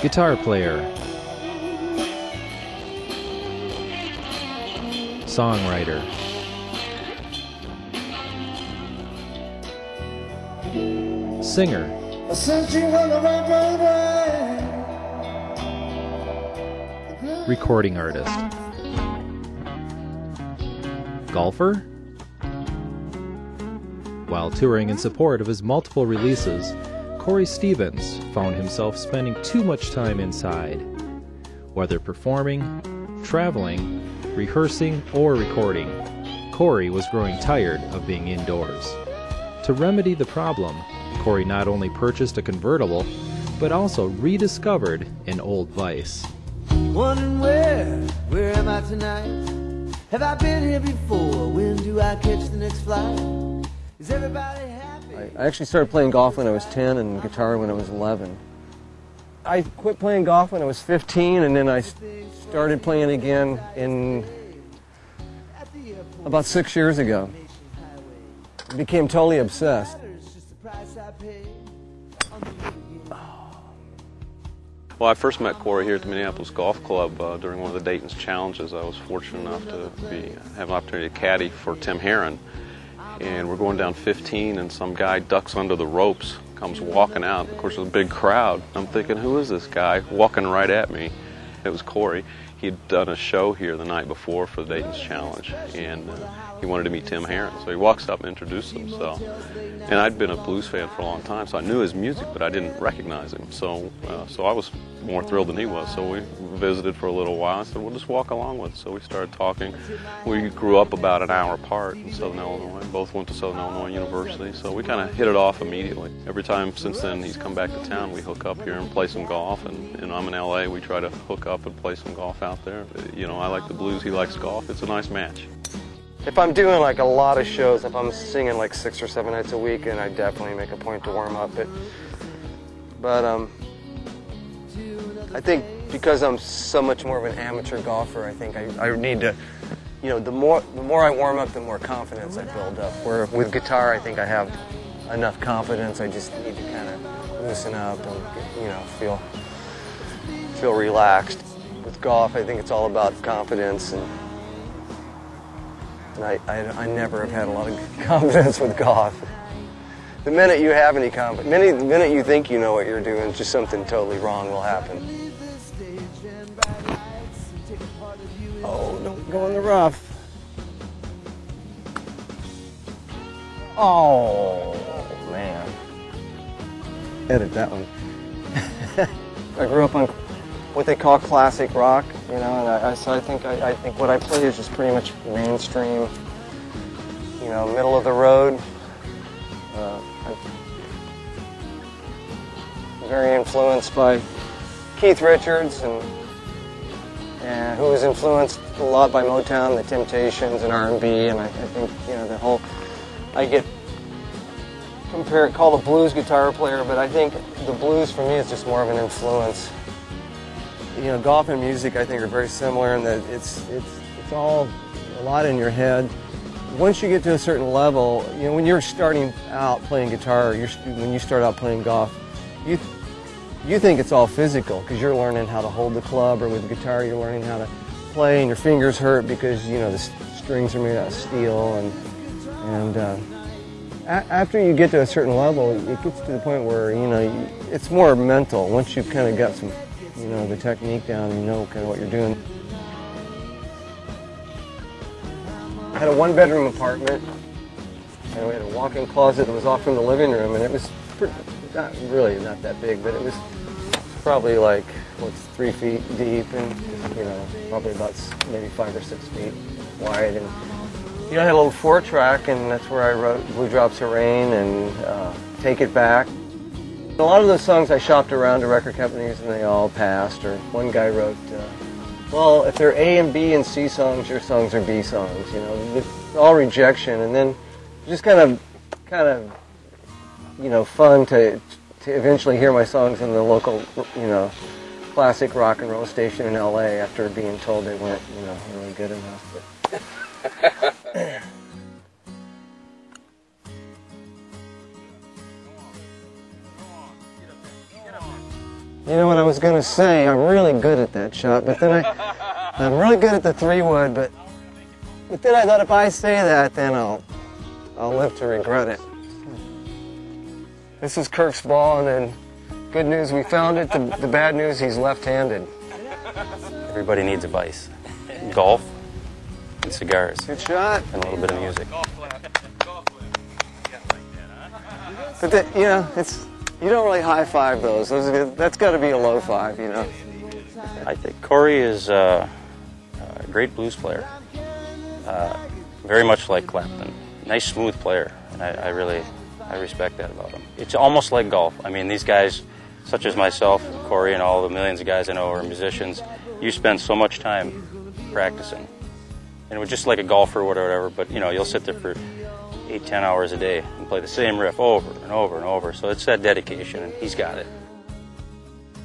Guitar player. Songwriter. Singer. Recording artist. Golfer. While touring in support of his multiple releases, CoreyStevens found himself spending too much time inside. Whether performing, traveling, rehearsing, or recording, Corey was growing tired of being indoors. To remedy the problem, Corey not only purchased a convertible, but also rediscovered an old vice. Wondering where am I tonight? Have I been here before? When do I catch the next flight? Is everybody happy? I actually started playing golf when I was 10 and guitar when I was 11. I quit playing golf when I was 15, and then I started playing again in about 6 years ago. I became totally obsessed. Well, I first met Corey here at the Minneapolis Golf Club during one of the Dayton's Challenges. I was fortunate enough to have an opportunity to caddy for Tim Herron. And we're going down 15, and some guy ducks under the ropes, comes walking out. Of course, there's a big crowd. I'm thinking, who is this guy walking right at me? It was Corey. He'd done a show here the night before for the Dayton's Challenge, and he wanted to meet Tim Herron. So he walks up and introduces himself. And I'd been a blues fan for a long time, so I knew his music, but I didn't recognize him. So I was more thrilled than he was. So we visited for a little while. I said, well, just walk along with us. So we started talking. We grew up about an hour apart in Southern Illinois. Both went to Southern Illinois University, so we kind of hit it off immediately. Every time since then he's come back to town, we hook up here and play some golf. And I'm in LA, we try to hook up and play some golf out there. You know, I like the blues, he likes golf. It's a nice match. If I'm doing like a lot of shows, if I'm singing like 6 or 7 nights a week, and I definitely make a point to warm up. But I think because I'm so much more of an amateur golfer, I think I need to, you know, the more I warm up, the more confidence I build up. Where with guitar, I think I have enough confidence. I just need to kind of loosen up and, you know, feel relaxed. With golf, I think it's all about confidence, and I never have had a lot of confidence with golf. The minute you have any confidence, the minute you think you know what you're doing, just something totally wrong will happen. Oh, don't go in the rough. Oh, man. Edit that one. I grew up on what they call classic rock, you know, and so I think what I play is just pretty much mainstream, you know, middle of the road. I'm very influenced by Keith Richards, and who was influenced a lot by Motown, the Temptations, and R&B, and I think, you know, I get called a blues guitar player, but I think the blues for me is just more of an influence. You know, golf and music, I think, are very similar in that it's all a lot in your head. Once you get to a certain level, you know, when you're starting out playing guitar, when you start out playing golf, you think it's all physical because you're learning how to hold the club, or with the guitar, you're learning how to play, and your fingers hurt because, you know, the strings are made out of steel, and after you get to a certain level, it gets to the point where, you know, it's more mental. Once you've kind of got some, you know, the technique down, and you know kind of what you're doing. I had a one-bedroom apartment, and we had a walk-in closet that was off from the living room, and it was not that big, but it was probably like, 3 feet deep, and, you know, probably about maybe 5 or 6 feet wide, and, you know, I had a little Fore track, and that's where I wrote Blue Drops of Rain and Take It Back. A lot of those songs I shopped around to record companies, and they all passed. Or one guy wrote, well, if they're A and B and C songs, your songs are B songs. You know, it's all rejection. And then just kind of, you know, fun to eventually hear my songs in the local, you know, classic rock and roll station in LA after being told they weren't, you know, really good enough. But You know what I was going to say? I'm really good at that shot, but then I'm really good at the 3-wood, but then I thought if I say that, then I'll live to regret it. This is Kirk's ball, and then good news, we found it. The bad news, he's left-handed. Everybody needs a vice. Golf and cigars. Good shot. And a little bit of music. But you know, you don't really high-five those. That's got to be a low 5, you know. I think Corey is a great blues player. Very much like Clapton. Nice, smooth player. And I respect that about him. It's almost like golf. I mean, these guys, such as myself, Corey, and all the millions of guys I know are musicians, you spend so much time practicing. And it was just like a golfer or whatever, but you know, you'll sit there for 8-10 hours a day and play the same riff over and over and over. So it's that dedication, and he's got it.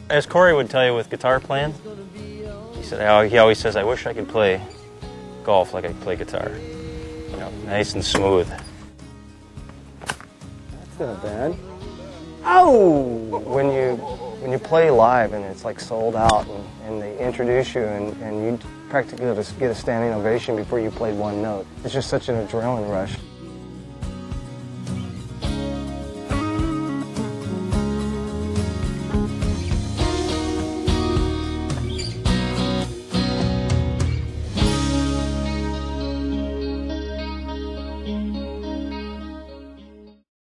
As Corey would tell you with guitar playing, he always says, I wish I could play golf like I play guitar. You know, nice and smooth. That's not bad. Oh! When you play live and it's like sold out and they introduce you and you practically get a standing ovation before you played one note. It's just such an adrenaline rush.